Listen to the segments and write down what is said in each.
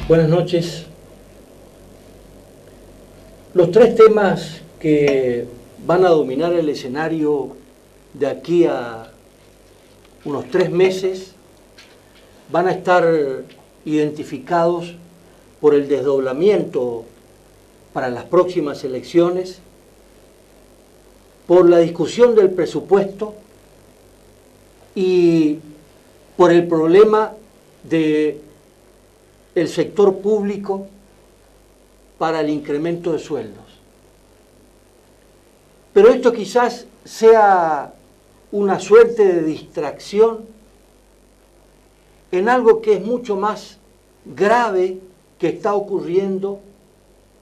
Buenas noches. Los tres temas que van a dominar el escenario de aquí a unos 3 meses van a estar identificados por el desdoblamiento para las próximas elecciones, por la discusión del presupuesto y por el problema del sector público para el incremento de sueldos. Pero esto quizás sea una suerte de distracción en algo que es mucho más grave que está ocurriendo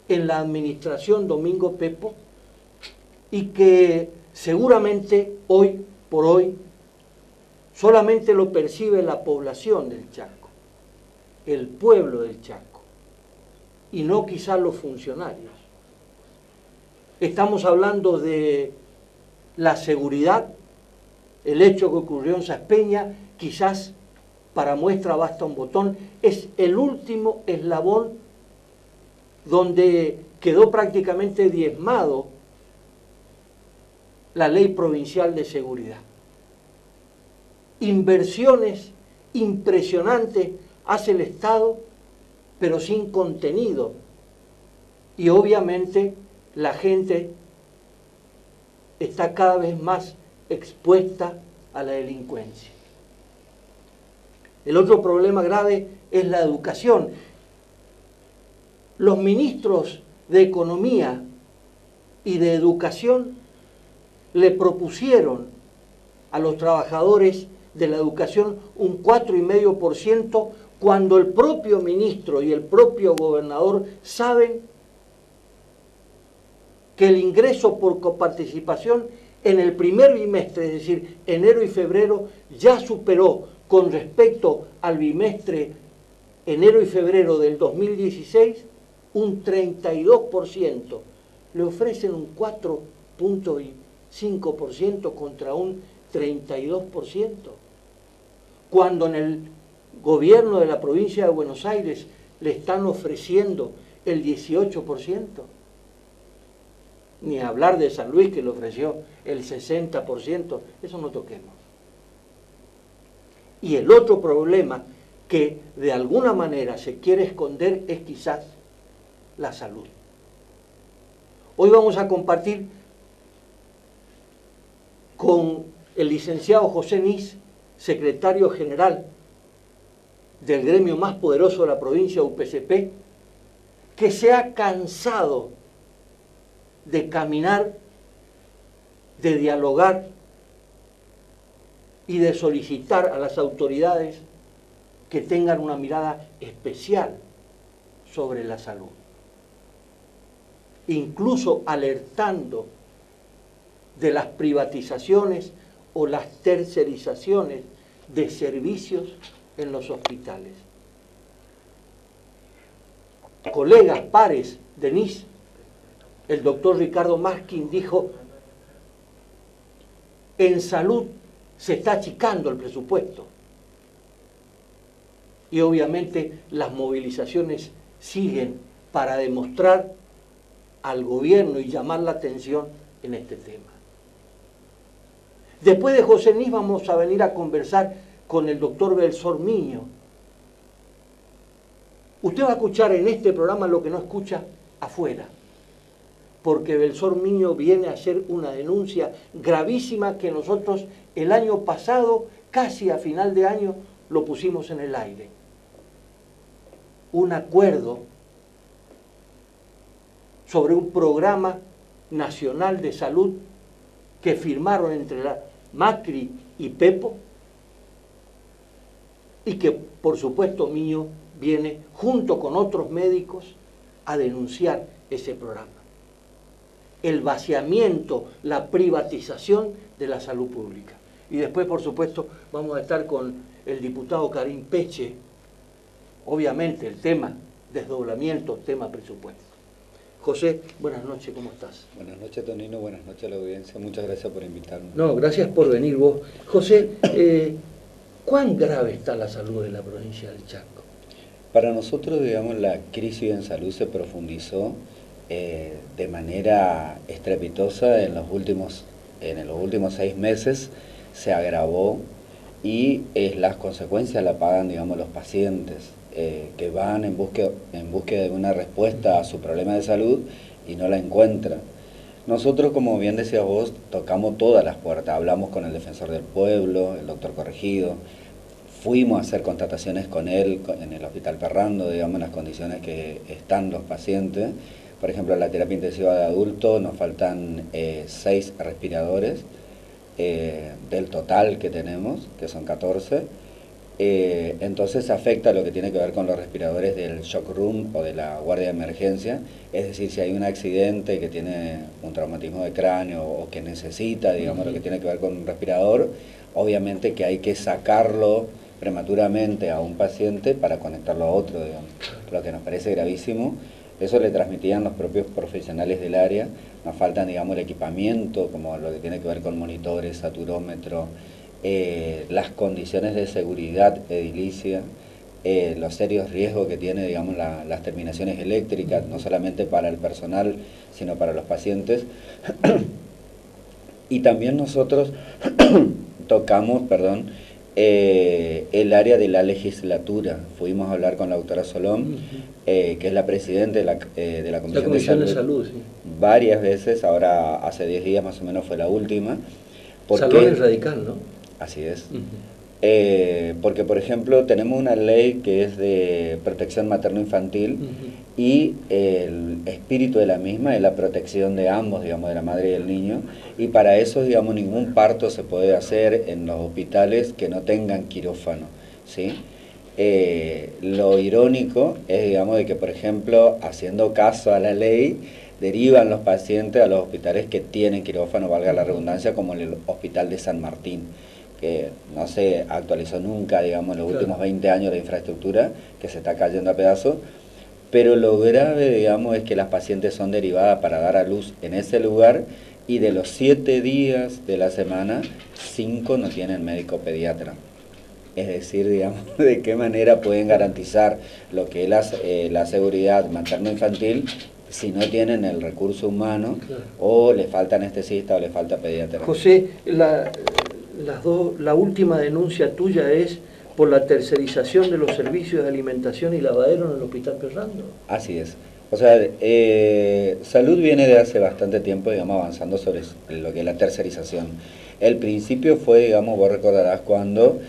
en la administración Domingo Pepo y que seguramente hoy por hoy solamente lo percibe la población del Chaco, el pueblo del Chaco, y no quizás los funcionarios. Estamos hablando de la seguridad, el hecho que ocurrió en Saspeña, quizás para muestra basta un botón, es el último eslabón donde quedó prácticamente diezmado la ley provincial de seguridad. Inversiones impresionantes hace el Estado, pero sin contenido. Y obviamente la gente está cada vez más expuesta a la delincuencia. El otro problema grave es la educación. Los ministros de Economía y de Educación le propusieron a los trabajadores de la educación un 4,5%, cuando el propio ministro y el propio gobernador saben que el ingreso por coparticipación en el primer bimestre, es decir, enero y febrero, ya superó con respecto al bimestre enero y febrero del 2016 un 32%. Le ofrecen un 4,5% contra un 32%. Cuando en el gobierno de la provincia de Buenos Aires le están ofreciendo el 18%. Ni hablar de San Luis, que le ofreció el 60%, eso no toquemos. Y el otro problema que de alguna manera se quiere esconder es quizás la salud. Hoy vamos a compartir con el licenciado José Nis, secretario general del gremio más poderoso de la provincia, UPCP, que se ha cansado de caminar, de dialogar y de solicitar a las autoridades que tengan una mirada especial sobre la salud, incluso alertando de las privatizaciones o las tercerizaciones de servicios en los hospitales. Colegas, pares de NIS, el doctor Ricardo Maskin dijo: en salud se está achicando el presupuesto. Y obviamente las movilizaciones siguen para demostrar al gobierno y llamar la atención en este tema. Después de José Nis vamos a venir a conversar con el doctor Belsor Miño. Usted va a escuchar en este programa lo que no escucha afuera, porque Belsor Miño viene a hacer una denuncia gravísima que nosotros el año pasado, casi a final de año, lo pusimos en el aire. Un acuerdo sobre un programa nacional de salud que firmaron entre la Macri y Pepo, y que por supuesto Miño viene junto con otros médicos a denunciar ese programa. El vaciamiento, la privatización de la salud pública. Y después, por supuesto, vamos a estar con el diputado Karim Peche, obviamente el tema desdoblamiento, tema presupuesto. José, buenas noches, ¿cómo estás? Buenas noches, Tonino, buenas noches a la audiencia, muchas gracias por invitarme. No, gracias por venir vos. José, ¿cuán grave está la salud de la provincia del Chaco? Para nosotros, digamos, la crisis en salud se profundizó de manera estrepitosa en los últimos 6 meses, se agravó y las consecuencias la pagan, digamos, los pacientes que van en búsqueda de una respuesta a su problema de salud y no la encuentran. Nosotros, como bien decías vos, tocamos todas las puertas, hablamos con el defensor del pueblo, el doctor Corregido, fuimos a hacer contrataciones con él en el Hospital Ferrando, digamos, en las condiciones que están los pacientes. Por ejemplo, en la terapia intensiva de adultos nos faltan 6 respiradores del total que tenemos, que son 14. Entonces afecta lo que tiene que ver con los respiradores del shock room o de la guardia de emergencia, es decir, si hay un accidente que tiene un traumatismo de cráneo o que necesita, digamos, lo que tiene que ver con un respirador, obviamente que hay que sacarlo prematuramente a un paciente para conectarlo a otro, digamos, lo que nos parece gravísimo. Eso le transmitían los propios profesionales del área. Nos faltan, digamos, el equipamiento, como lo que tiene que ver con monitores, saturómetro, las condiciones de seguridad edilicia, los serios riesgos que tiene, digamos, las terminaciones eléctricas, no solamente para el personal, sino para los pacientes. Y también nosotros tocamos, el área de la legislatura. Fuimos a hablar con la doctora Solón, que es la presidenta de la Comisión de Salud, sí, varias veces, ahora hace 10 días más o menos fue la última. Salón es radical, ¿no? Así es. Porque, por ejemplo, tenemos una ley que es de protección materno-infantil y el espíritu de la misma es la protección de ambos, digamos, de la madre y del niño, y para eso, digamos, ningún parto se puede hacer en los hospitales que no tengan quirófano, ¿sí? Lo irónico es, digamos, de que, por ejemplo, haciendo caso a la ley, derivan los pacientes a los hospitales que tienen quirófano, valga la redundancia, como el Hospital de San Martín, que no se actualizó nunca, digamos, en los últimos 20 años la infraestructura, que se está cayendo a pedazos, pero lo grave, digamos, es que las pacientes son derivadas para dar a luz en ese lugar y de los 7 días de la semana, 5 no tienen médico pediatra. Es decir, digamos, de qué manera pueden garantizar lo que es la seguridad materno-infantil si no tienen el recurso humano, o le falta anestesista o le falta pediatra. José, la última denuncia tuya es por la tercerización de los servicios de alimentación y lavadero en el Hospital Ferrando. Así es. O sea, Salud viene de hace bastante tiempo, digamos, avanzando sobre lo que es la tercerización. El principio fue, digamos, vos recordarás cuando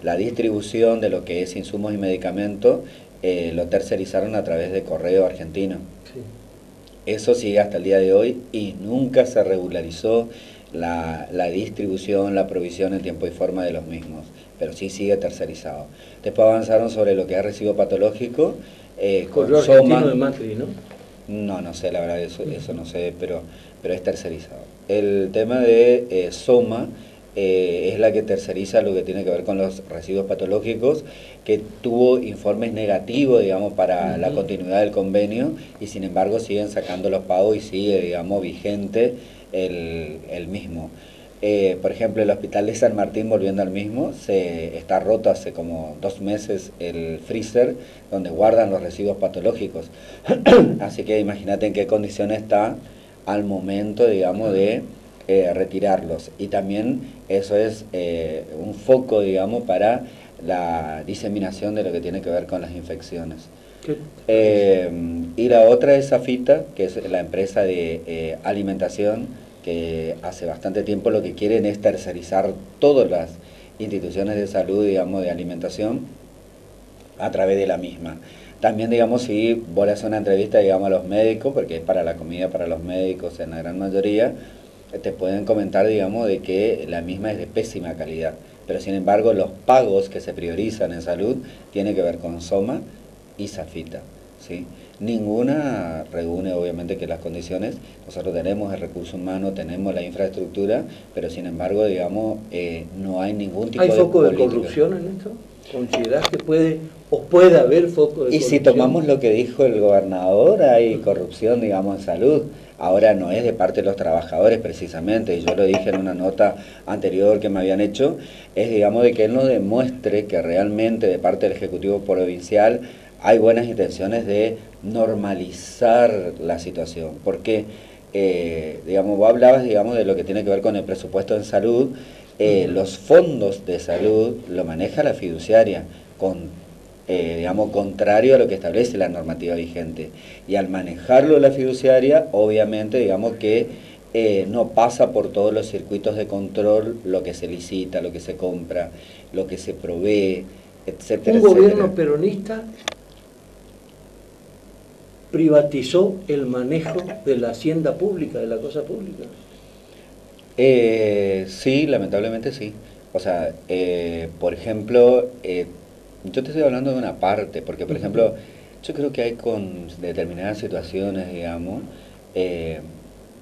la distribución de lo que es insumos y medicamentos lo tercerizaron a través de Correo Argentino. Sí. Eso sigue hasta el día de hoy y nunca se regularizó la distribución, la provisión en tiempo y forma de los mismos, pero sí sigue tercerizado. Después avanzaron sobre lo que es residuo patológico, con Soma. De Macri, ¿no? No sé, la verdad, eso no sé, pero es tercerizado. El tema de Soma es la que terceriza lo que tiene que ver con los residuos patológicos, que tuvo informes negativos, digamos, para la continuidad del convenio, y sin embargo siguen sacando los pagos y sigue, digamos, vigente el mismo. Por ejemplo, el Hospital de San Martín, volviendo al mismo, está roto hace como 2 meses el freezer donde guardan los residuos patológicos. Así que imagínate en qué condiciones está al momento, digamos, de retirarlos. Y también eso es un foco, digamos, para la diseminación de lo que tiene que ver con las infecciones. Y la otra es Safita, que es la empresa de alimentación, que hace bastante tiempo lo que quieren es tercerizar todas las instituciones de salud, digamos, de alimentación a través de la misma. También, digamos, si vos le haces una entrevista, digamos, a los médicos, porque es para la comida para los médicos en la gran mayoría, te pueden comentar, digamos, de que la misma es de pésima calidad. Pero sin embargo, los pagos que se priorizan en salud tienen que ver con Soma y Safita, ¿sí? Ninguna reúne, obviamente, que las condiciones. Nosotros tenemos el recurso humano, tenemos la infraestructura, pero sin embargo, digamos, no hay ningún tipo de política. ¿Hay foco de corrupción en esto? ¿Considerás que puede haber foco de corrupción? Y si tomamos lo que dijo el gobernador, hay corrupción, digamos, en salud. Ahora no es de parte de los trabajadores precisamente, y yo lo dije en una nota anterior que me habían hecho, es, digamos, de que él nos demuestre que realmente de parte del Ejecutivo Provincial hay buenas intenciones de normalizar la situación. Porque, digamos, vos hablabas, digamos, de lo que tiene que ver con el presupuesto en salud. Los fondos de salud lo maneja la fiduciaria, digamos, contrario a lo que establece la normativa vigente. Y al manejarlo la fiduciaria, obviamente, digamos que no pasa por todos los circuitos de control lo que se licita, lo que se compra, lo que se provee, etcétera. Un gobierno peronista privatizó el manejo de la hacienda pública, de la cosa pública. Sí, lamentablemente sí. O sea, por ejemplo, yo te estoy hablando de una parte, porque por ejemplo, yo creo que hay con determinadas situaciones, digamos, de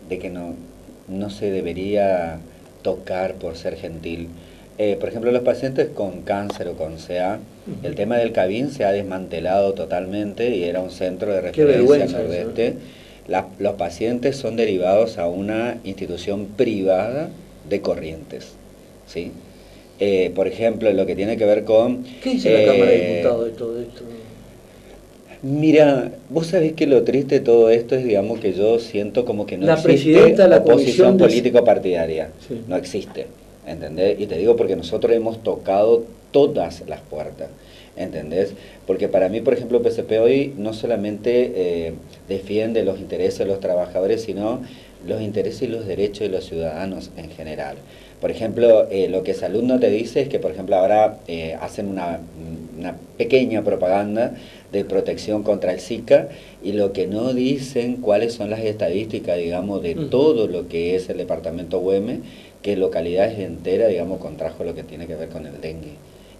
que no se debería tocar por ser gentil. Por ejemplo, los pacientes con cáncer o con CA, el tema del CABIN se ha desmantelado totalmente y era un centro de referencia en Nordeste. Los pacientes son derivados a una institución privada de Corrientes, ¿sí? Por ejemplo, lo que tiene que ver con... ¿Qué dice la Cámara de Diputados de todo esto? Mira, vos sabés que lo triste de todo esto es, digamos, que yo siento como que no la existe la oposición político-partidaria. Sí. No existe, ¿entendés? Y te digo porque nosotros hemos tocado todas las puertas, ¿entendés? Porque para mí, por ejemplo, PCP hoy no solamente defiende los intereses de los trabajadores, sino los intereses y los derechos de los ciudadanos en general. Por ejemplo, lo que Salud no te dice es que, por ejemplo, ahora hacen una pequeña propaganda de protección contra el Zika, y lo que no dicen cuáles son las estadísticas, digamos, de todo lo que es el departamento Güemes, que localidades enteras, digamos, contrajo lo que tiene que ver con el dengue.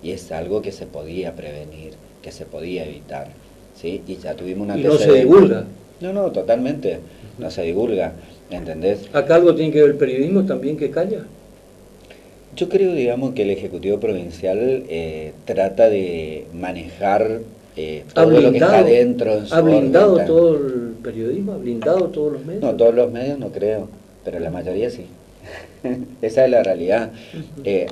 Y es algo que se podía prevenir, que se podía evitar, ¿sí? Y ya tuvimos una antecedente. ¿Y no se divulga? No, totalmente, no se divulga, ¿entendés? ¿Acá algo tiene que ver el periodismo también que calla? Yo creo, digamos, que el Ejecutivo Provincial trata de manejar todo lo que está dentro en su ¿Ha blindado órbita. todo el periodismo? ¿Ha blindado todos los medios? No, todos los medios no creo, pero la mayoría sí. Esa es la realidad.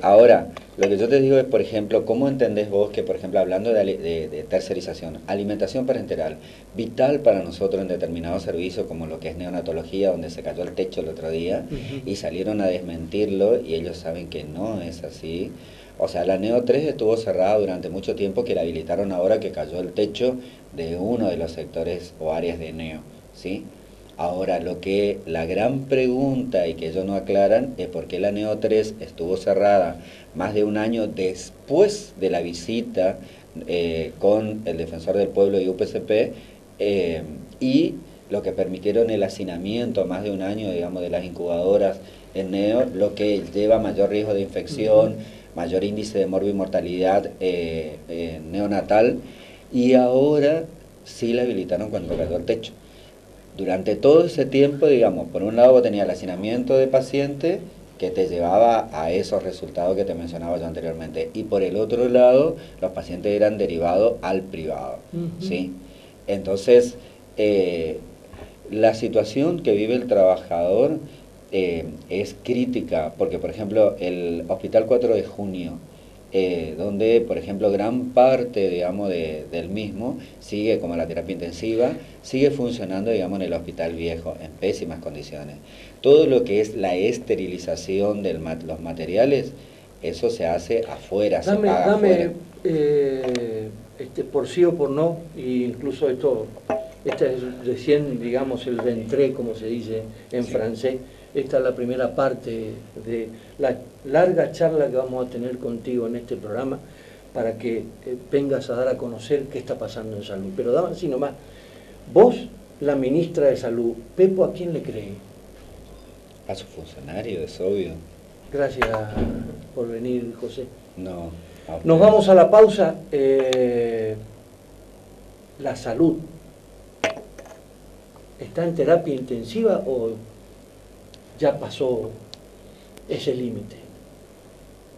Ahora, lo que yo te digo es, por ejemplo, ¿cómo entendés vos que, por ejemplo, hablando de tercerización, alimentación parenteral, vital para nosotros en determinados servicios, como lo que es neonatología, donde se cayó el techo el otro día, y salieron a desmentirlo, y ellos saben que no es así? O sea, la Neo 3 estuvo cerrada durante mucho tiempo, que la habilitaron ahora que cayó el techo de uno de los sectores o áreas de Neo, ¿sí? Ahora, la gran pregunta y que ellos no aclaran es por qué la Neo 3 estuvo cerrada más de un año después de la visita con el Defensor del Pueblo y UPCP, y lo que permitieron el hacinamiento más de un año, digamos, de las incubadoras en Neo, lo que lleva mayor riesgo de infección, mayor índice de morbimortalidad neonatal, y ahora sí la habilitaron cuando cayó el techo. Durante todo ese tiempo, digamos, por un lado tenía el hacinamiento de pacientes que te llevaba a esos resultados que te mencionaba yo anteriormente, y por el otro lado los pacientes eran derivados al privado, ¿sí? Entonces, la situación que vive el trabajador es crítica, porque por ejemplo el Hospital 4 de Junio, donde por ejemplo gran parte, digamos, del mismo sigue, como la terapia intensiva, sigue funcionando, digamos, en el hospital viejo en pésimas condiciones. Todo lo que es la esterilización de los materiales, eso se hace afuera, se paga afuera. Por sí o por no, e incluso este es recién, digamos, el rentré, como se dice en francés. Esta es la primera parte de la larga charla que vamos a tener contigo en este programa, para que vengas a dar a conocer qué está pasando en salud. Pero dame así nomás, vos, la ministra de Salud, Pepo, ¿a quién le cree? A su funcionario, es obvio. Gracias por venir, José. No. Nos vamos a la pausa. La salud, ¿está en terapia intensiva o ya pasó ese límite?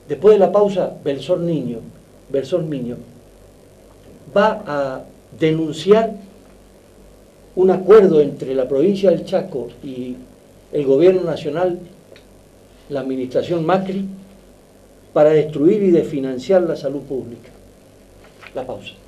Después de la pausa, Belsor Niño Bersol Miño, va a denunciar un acuerdo entre la provincia del Chaco y el gobierno nacional, la administración Macri, para destruir y desfinanciar la salud pública. La pausa.